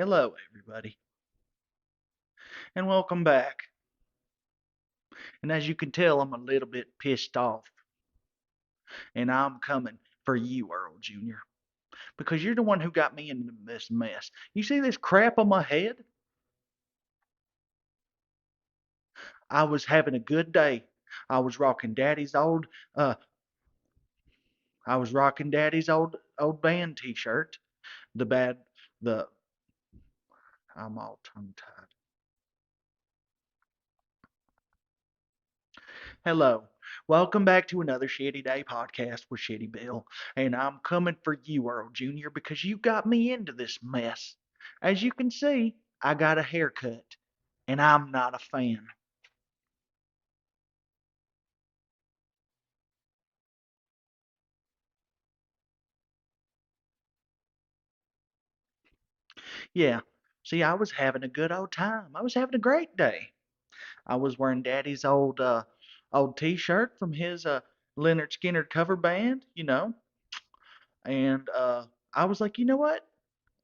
Hello, everybody, and welcome back. And as you can tell, I'm a little bit pissed off, and I'm coming for you, Earl Jr., because you're the one who got me into this mess. You see this crap on my head? I was having a good day. I was rocking Daddy's old, uh, I was rocking Daddy's old band T-shirt. The bad, the I'm all tongue-tied. Hello. Welcome back to another Shitty Day podcast with Shiddy Bill. And I'm coming for you, Earl Jr., because you got me into this mess. As you can see, I got a haircut, and I'm not a fan. Yeah, see, I was having a good old time. I was having a great day. I was wearing Daddy's old T-shirt from his Leonard Skinner cover band, and I was like, you know what?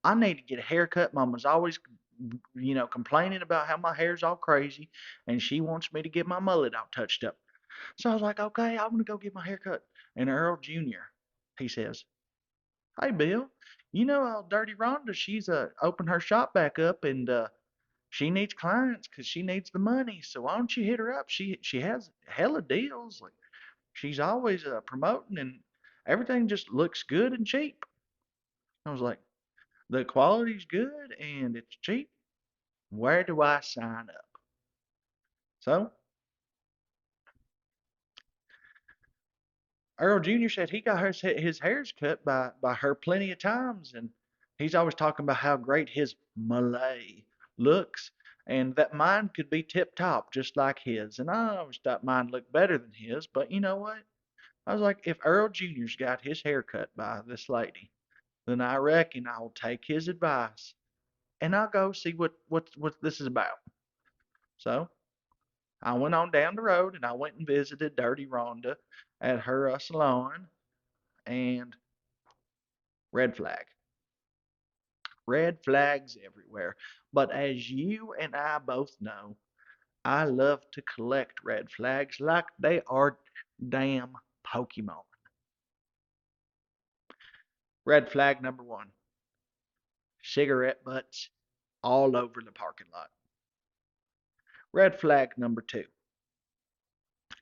I need to get a haircut. Mama's always, complaining about how my hair's all crazy, and she wants me to get my mullet all touched up. So I was like, okay, I'm gonna go get my haircut. And Earl Jr., he says, hey Bill, Dirty Rhonda, she's opened her shop back up, and she needs clients 'cause she needs the money. So why don't you hit her up? She has hella deals. Like she's always promoting, and everything just looks good and cheap. I was like, the quality's good and it's cheap. Where do I sign up? So Earl Jr. said he got his hairs cut by her plenty of times, and he's always talking about how great his Malay looks, and that mine could be tip top just like his. And I always thought mine looked better than his, but you know what? I was like, if Earl Jr.'s got his hair cut by this lady, then I reckon I'll take his advice and I'll go see what this is about. So I went on down the road and I went and visited Dirty Rhonda at her salon, and red flag. Red flags everywhere. But as you and I both know, I love to collect red flags like they are damn Pokemon. Red flag number one, cigarette butts all over the parking lot. Red flag number two,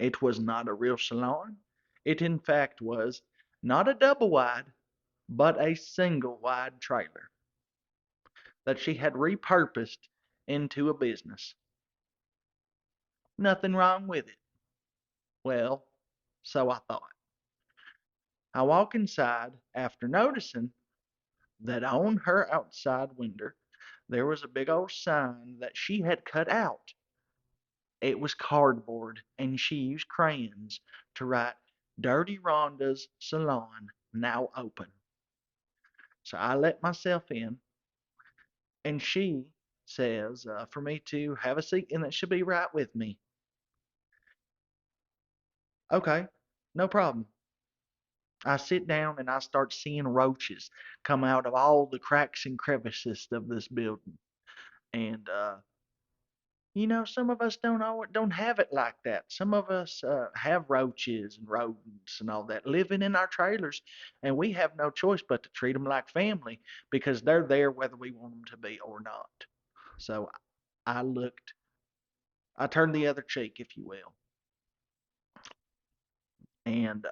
it was not a real salon. It in fact was not a double wide, but a single wide trailer that she had repurposed into a business. Nothing wrong with it. Well, so I thought. I walk inside after noticing that on her outside window there was a big old sign that she had cut out. It was cardboard, and she used crayons to write Dirty Rhonda's Salon now open. So I let myself in, and she says for me to have a seat and that she'll be right with me. Okay, no problem. I sit down and I start seeing roaches come out of all the cracks and crevices of this building. And some of us don't have it like that. Some of us have roaches and rodents and all that living in our trailers, and we have no choice but to treat them like family because they're there whether we want them to be or not. So I looked, I turned the other cheek, if you will, and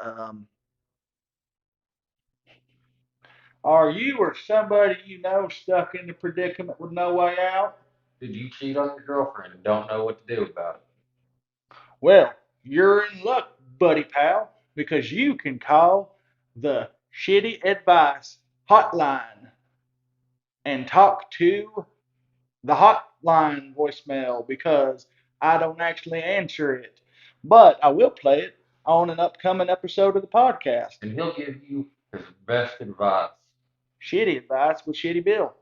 are you or somebody you know stuck in the predicament with no way out? Did you cheat on your girlfriend and don't know what to do about it? Well, you're in luck, buddy pal, because you can call the Shitty Advice hotline and talk to the hotline voicemail because I don't actually answer it. But I will play it on an upcoming episode of the podcast. And he'll give you his best advice. Shitty Advice with Shitty Bill.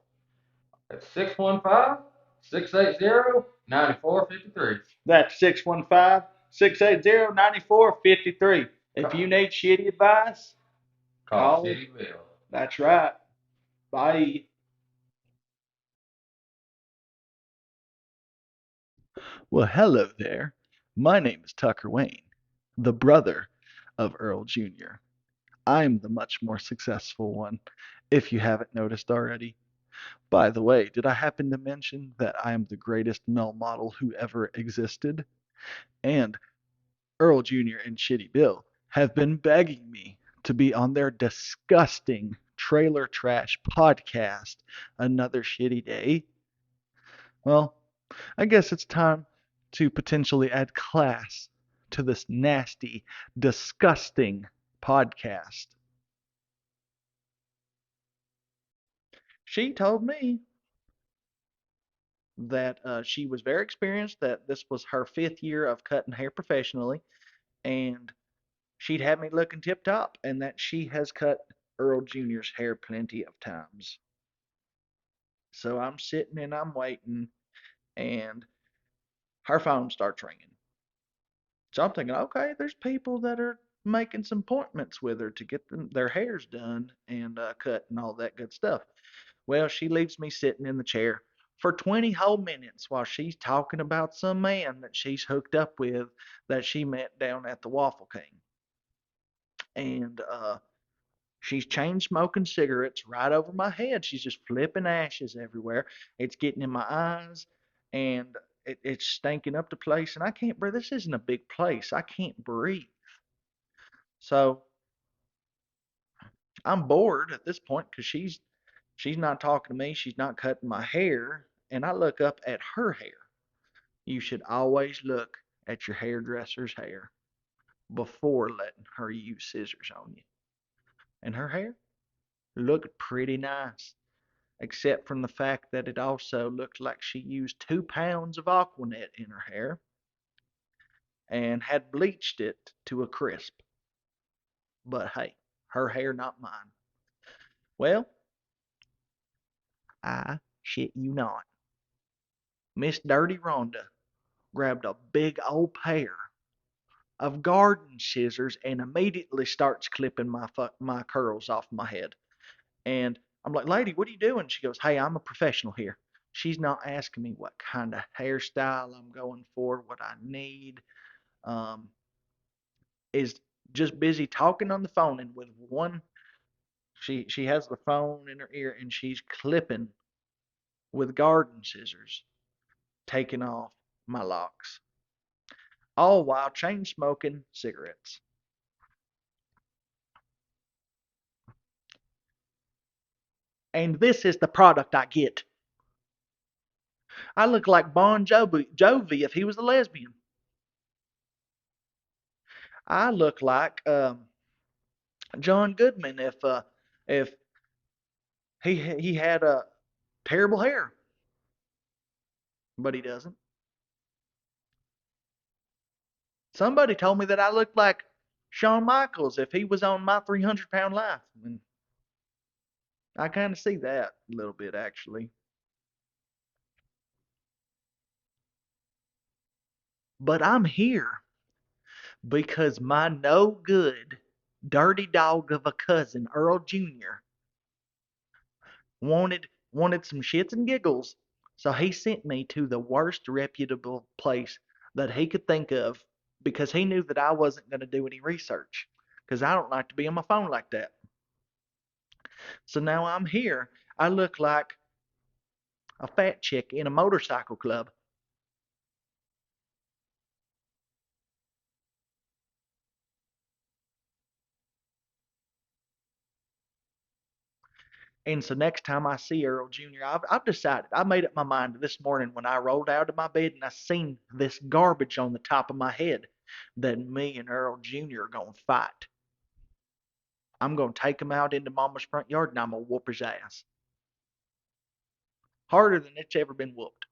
At 615-680-9453. That's 615-680-9453. If you need shitty advice, Call call. Shiddy Bill. That's right. Bye. Well, hello there. My name is Tucker Wayne, the brother of Earl Jr. I'm the much more successful one, if you haven't noticed already. By the way, did I happen to mention that I am the greatest male model who ever existed? And Earl Jr. and Shiddy Bill have been begging me to be on their disgusting trailer trash podcast, Another Shitty Day. Well, I guess it's time to potentially add class to this nasty, disgusting podcast. She told me that she was very experienced, that this was her fifth year of cutting hair professionally, and she'd have me looking tip top, and that she has cut Earl Jr.'s hair plenty of times. So I'm sitting and I'm waiting, and her phone starts ringing. So I'm thinking, okay, there's people that are making some appointments with her to get their hairs done and cut and all that good stuff. Well, she leaves me sitting in the chair for 20 whole minutes while she's talking about some man that she's hooked up with that she met down at the Waffle King. And she's chain smoking cigarettes right over my head. She's just flipping ashes everywhere. It's getting in my eyes and it's stinking up the place. And I can't breathe. This isn't a big place. I can't breathe. So I'm bored at this point because she's not talking to me. She's not cutting my hair. And I look up at her hair. You should always look at your hairdresser's hair before letting her use scissors on you. And her hair looked pretty nice, except from the fact that it also looked like she used 2 pounds of Aquanet in her hair and had bleached it to a crisp. But hey, her hair, not mine. Well, I shit you not. Miss Dirty Rhonda grabbed a big old pair of garden scissors and immediately starts clipping my curls off my head. And I'm like, lady, what are you doing? She goes, hey, I'm a professional here. She's not asking me what kind of hairstyle I'm going for, what I need. Um, is just busy talking on the phone, and with one, she has the phone in her ear and she's clipping with garden scissors, taking off my locks, all while chain smoking cigarettes. And this is the product I get. I look like Bon Jovi if he was a lesbian. I look like John Goodman if he had a terrible hair, but he doesn't. Somebody told me that I looked like Shawn Michaels if he was on my 300-pound life, and I kind of see that a little bit actually. But I'm here because my no good, dirty dog of a cousin, Earl Jr., wanted some shits and giggles, so he sent me to the worst reputable place that he could think of because he knew that I wasn't going to do any research because I don't like to be on my phone like that. So now I'm here. I look like a fat chick in a motorcycle club. And so next time I see Earl Jr., I've decided, I made up my mind this morning when I rolled out of my bed and I seen this garbage on the top of my head that me and Earl Jr. are going to fight. I'm going to take him out into Mama's front yard and I'm going to whoop his ass. Harder than it's ever been whooped.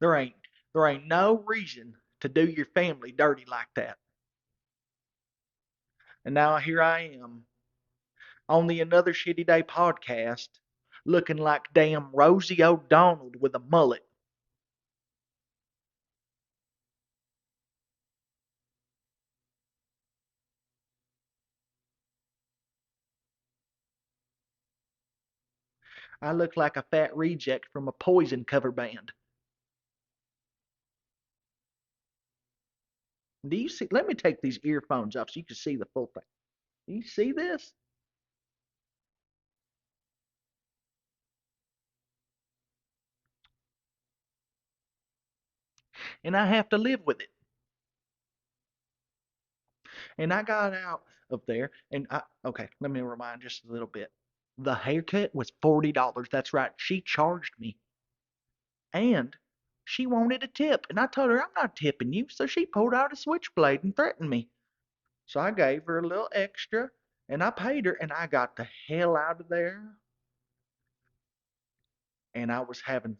There ain't there ain't no reason to do your family dirty like that. And now here I am on the Another Shitty Day podcast looking like damn Rosie O'Donnell with a mullet. I look like a fat reject from a Poison cover band. Do you see? Let me take these earphones off so you can see the full thing. Do you see this? And I have to live with it. And I got out of there, and okay, let me rewind just a little bit. The haircut was $40. That's right. She charged me, and she wanted a tip, and I told her I'm not tipping you. So she pulled out a switchblade and threatened me. So I gave her a little extra, and I paid her, and I got the hell out of there. And I was having,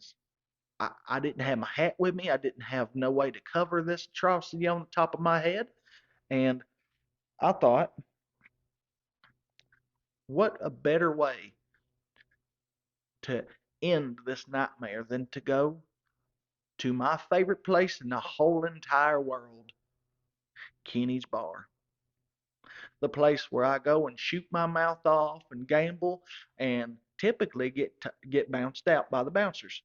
I didn't have my hat with me. I didn't have no way to cover this atrocity on the top of my head, and I thought, what a better way to end this nightmare than to go to my favorite place in the whole entire world, Kenny's Bar. The place where I go and shoot my mouth off and gamble and typically get bounced out by the bouncers.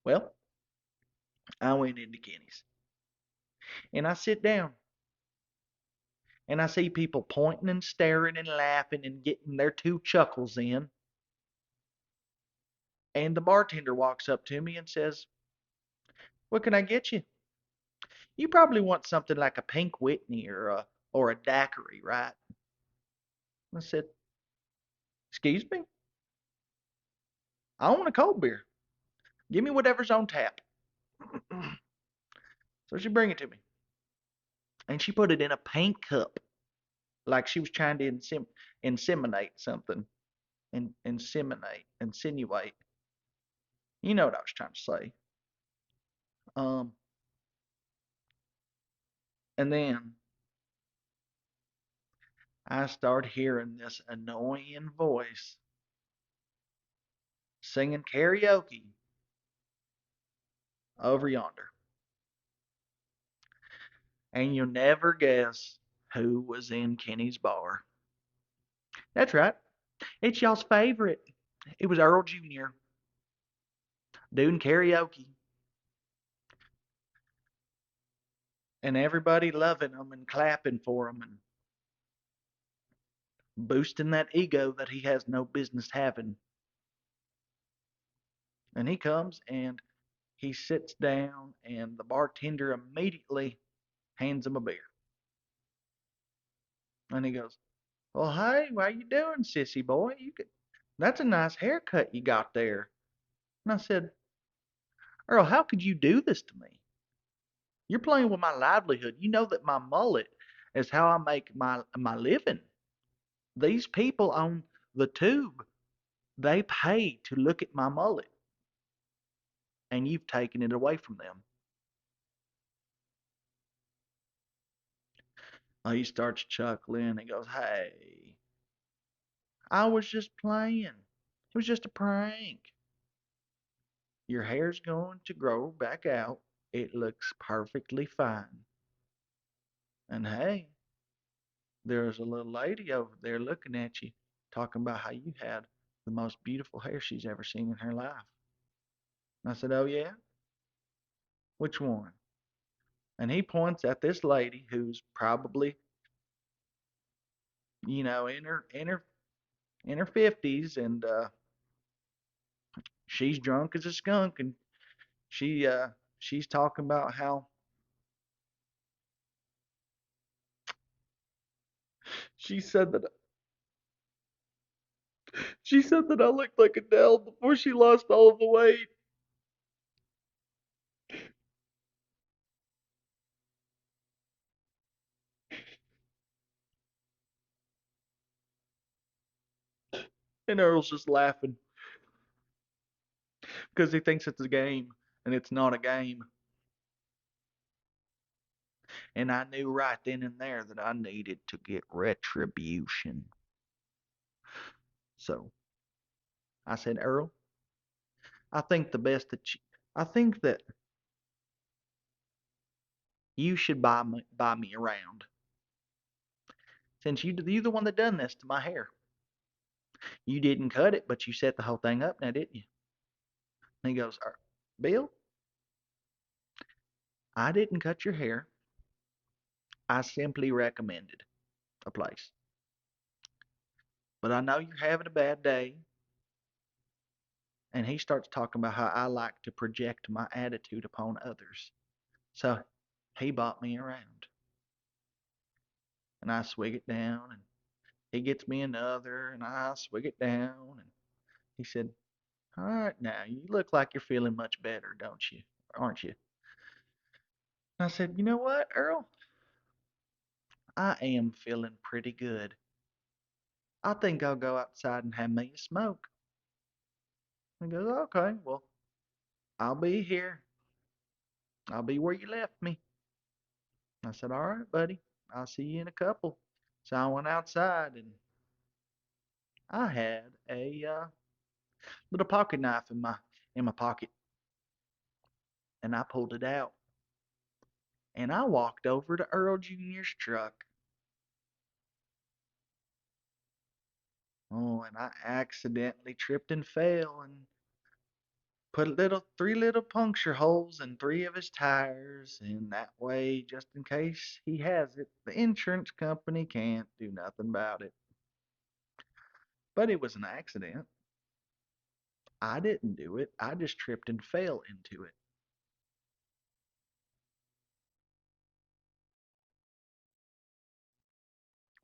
Well, I went into Kenny's and I sit down and I see people pointing and staring and laughing and getting their two chuckles in. And the bartender walks up to me and says, "What can I get you? You probably want something like a Pink Whitney or a daiquiri, right?" I said, "Excuse me? I want a cold beer. Give me whatever's on tap." So she bring it to me, and she put it in a pink cup, like she was trying to inseminate something, insinuate. You know what I was trying to say. Um, and then I start hearing this annoying voice singing karaoke over yonder, and you'll never guess who was in Kenny's bar. That's right. It's y'all's favorite. It was Earl Jr. doing karaoke, and everybody loving him and clapping for him and boosting that ego that he has no business having. And he comes and he sits down, and the bartender immediately hands him a beer. And he goes, "Well, hey, how you doing, sissy boy? That's a nice haircut you got there." And I said, "Earl, how could you do this to me? You're playing with my livelihood. You know that my mullet is how I make my living. These people on the tube, they pay to look at my mullet, and you've taken it away from them." He starts chuckling and goes, "Hey, I was just playing. It was just a prank. Your hair's going to grow back out. It looks perfectly fine. And hey, there's a little lady over there looking at you, talking about how you had the most beautiful hair she's ever seen in her life." And I said, "Oh, yeah? Which one?" And he points at this lady who's probably, in her 50s, and she's drunk as a skunk, and she's talking about how she said that she said that I looked like Adele before she lost all of the weight. And Earl's just laughing because he thinks it's a game, and it's not a game. And I knew right then and there that I needed to get retribution. So I said, "Earl, I think the best that I think that you should buy me around, since you're the one that done this to my hair. You didn't cut it, but you set the whole thing up now, didn't you? And he goes, Bill, I didn't cut your hair. I simply recommended a place. But I know you're having a bad day. And he starts talking about how I like to project my attitude upon others. So he bought me around. And I swig it down. And he gets me another. And I swig it down. And he said, all right, now you look like you're feeling much better, don't you? Aren't you? And I said, you know what, Earl? I am feeling pretty good. I think I'll go outside and have me a smoke. He goes, okay, well, I'll be here. I'll be where you left me. I said, all right, buddy. I'll see you in a couple. So I went outside and I had a little pocket knife in my pocket, and I pulled it out and I walked over to Earl Jr.'s truck. Oh, and I accidentally tripped and fell and put three little puncture holes in three of his tires, and that way, just in case he has it, the insurance company can't do nothing about it. But it was an accident. I didn't do it. I just tripped and fell into it.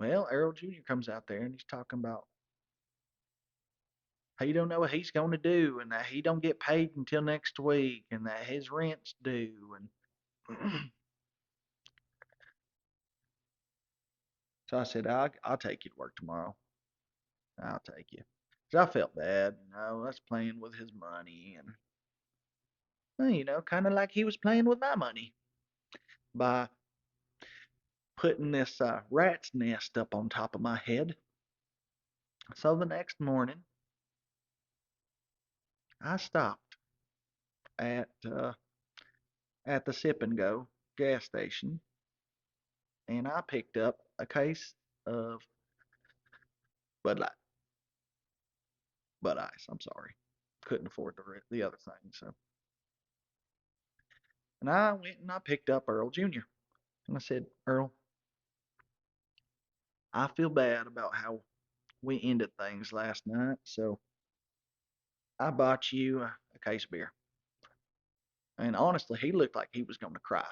Well, Earl Jr. comes out there and he's talking about he don't know what he's going to do and that he don't get paid until next week and that his rent's due. And so I said, I'll take you to work tomorrow. I'll take you. 'Cause I felt bad, us playing with his money and, well, kind of like he was playing with my money by putting this rat's nest up on top of my head. So the next morning, I stopped at the Sip and Go gas station and I picked up a case of Bud Light, Bud Ice. I'm sorry, couldn't afford the other thing. So, and I went and I picked up Earl Jr. And I said, Earl, I feel bad about how we ended things last night, so I bought you a case of beer. And honestly, he looked like he was going to cry.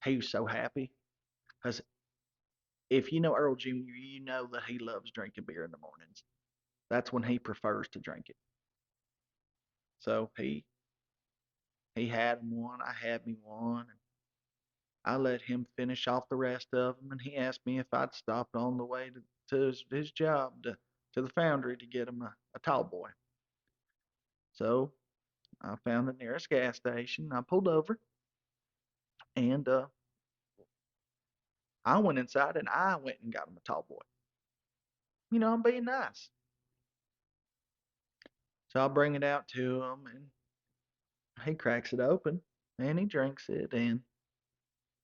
He was so happy because if you know Earl Jr., you know that he loves drinking beer in the mornings. That's when he prefers to drink it. So he had one, I had me one, and I let him finish off the rest of them, and he asked me if I'd stopped on the way to his job to the foundry to get him a tall boy. So I found the nearest gas station. I pulled over, and I went inside and I went and got him a tall boy. I'm being nice. So I bring it out to him, and he cracks it open, and he drinks it, and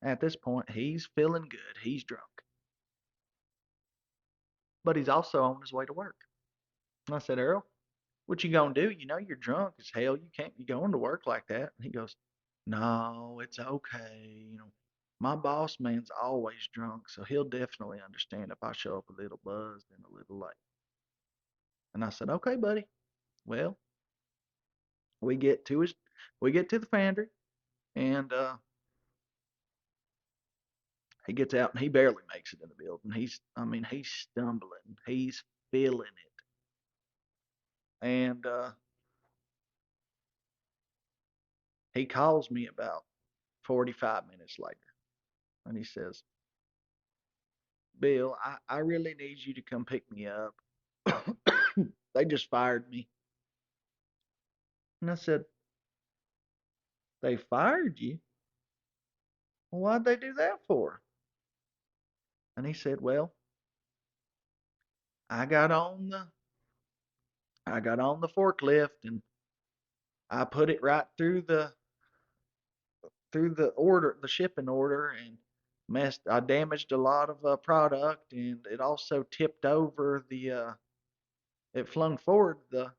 at this point, he's feeling good. He's drunk, but he's also on his way to work. And I said, Earl, what you gonna do? You know you're drunk as hell. You can't be going to work like that. And he goes, no, it's okay. My boss man's always drunk, so he'll definitely understand if I show up a little buzzed and a little late. And I said, okay, buddy. Well, we get to his, we get to the foundry, and he gets out and he barely makes it in the building. He's stumbling. He's feeling it. And he calls me about 45 minutes later, and he says, Bill, I really need you to come pick me up. They just fired me. And I said, they fired you? Well, why'd they do that for? And he said, well, I got on the I got on the forklift and I put it right through the shipping order, and I damaged a lot of product, and it also tipped over It flung forward the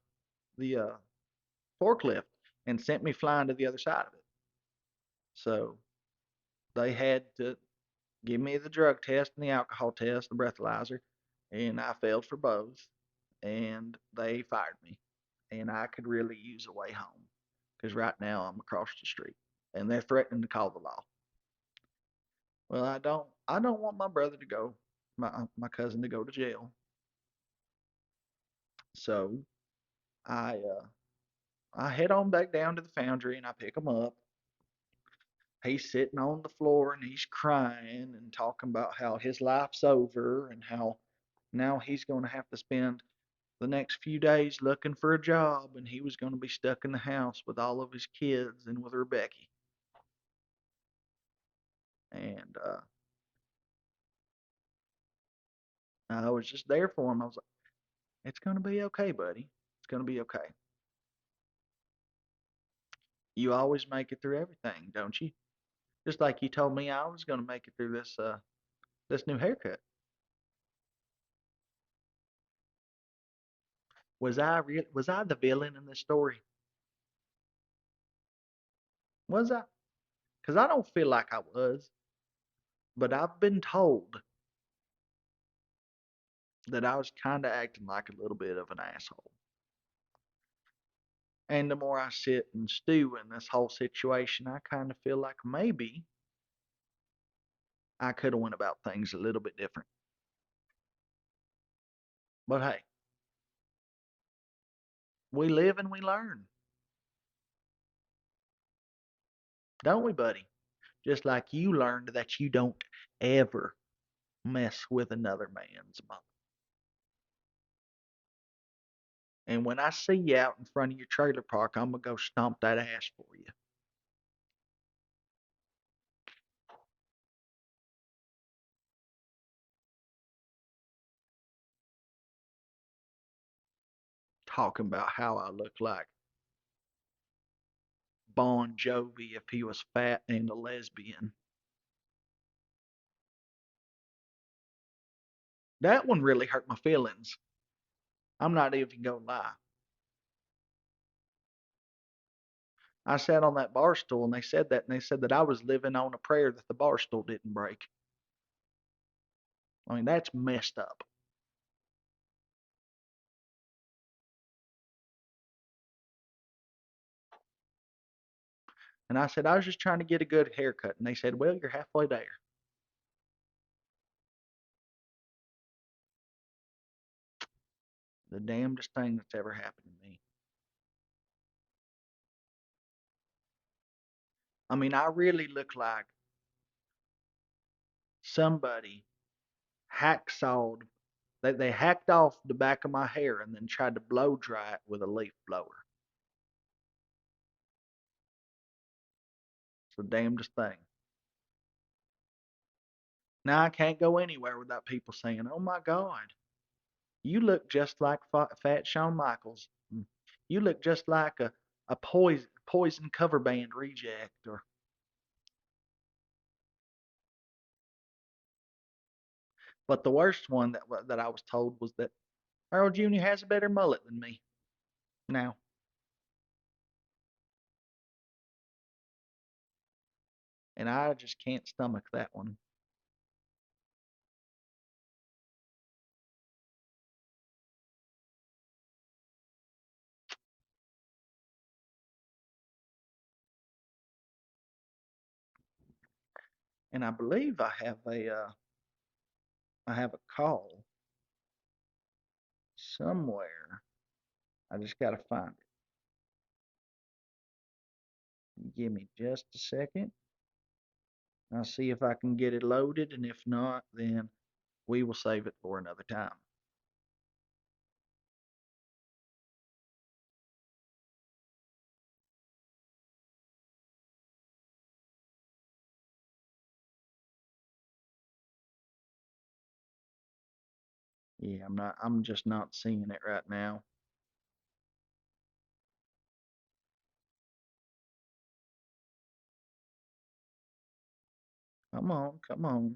forklift and sent me flying to the other side of it. So they had to give me the drug test and the alcohol test, the breathalyzer, and I failed for both. And they fired me. And I could really use a way home because right now I'm across the street and they're threatening to call the law. Well, I don't want my brother to go, my cousin to go to jail. So I head on back down to the foundry and I pick him up. He's sitting on the floor and he's crying and talking about how his life's over and how now he's going to have to spend the next few days looking for a job and he was going to be stuck in the house with all of his kids and with Rebecca. And I was just there for him. I was like, it's going to be okay, buddy. It's going to be okay. You always make it through everything, don't you? Just like you told me I was going to make it through this new haircut. Was I the villain in this story? Was I? Because I don't feel like I was, but I've been told that I was kind of acting like a little bit of an asshole. And the more I sit and stew in this whole situation, I kind of feel like maybe I could have went about things a little bit different. But hey, we live and we learn, don't we, buddy? Just like you learned that you don't ever mess with another man's mother. And when I see you out in front of your trailer park, I'm gonna go stomp that ass for you. Talking about how I look like Bon Jovi if he was fat and a lesbian. That one really hurt my feelings. I'm not even gonna lie. I sat on that bar stool and they said that and they said that I was living on a prayer that the bar stool didn't break. I mean, that's messed up. And I said, I was just trying to get a good haircut. And they said, well, you're halfway there. The damnedest thing that's ever happened to me. I mean, I really look like somebody hacksawed, they hacked off the back of my hair and then tried to blow dry it with a leaf blower. It's the damnedest thing. Now I can't go anywhere without people saying, oh my God, you look just like Fat Shawn Michaels. You look just like a poison cover band reject. Or, but the worst one that I was told was that Earl Jr. has a better mullet than me now, and I just can't stomach that one. And I believe I have a call somewhere. I just gotta find it. Give me just a second. I'll see if I can get it loaded, and if not, then we will save it for another time. Yeah, I'm just not seeing it right now. Come on, come on.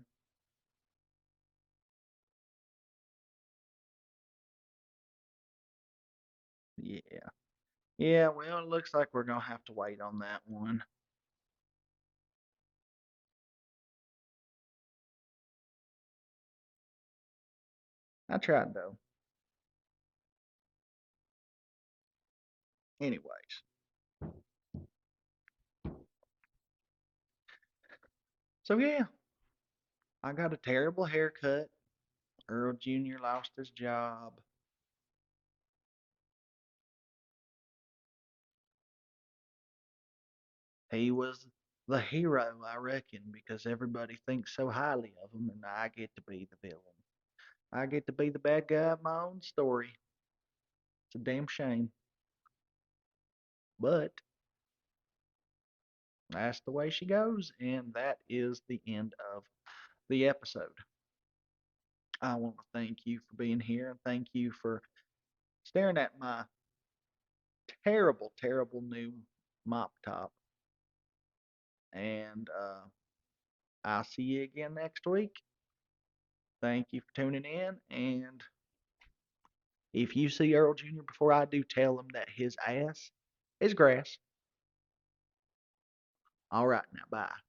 Yeah. Yeah, well, it looks like we're gonna have to wait on that one. I tried though. Anyways, so yeah, I got a terrible haircut. Earl Jr. lost his job. He was the hero, I reckon, because everybody thinks so highly of him, and I get to be the villain. I get to be the bad guy of my own story. It's a damn shame, but that's the way she goes, and that is the end of the episode. I want to thank you for being here, and thank you for staring at my terrible, terrible new mop top. And I'll see you again next week. Thank you for tuning in. And if you see Earl Jr. before I do, tell him that his ass is grass. All right, now bye.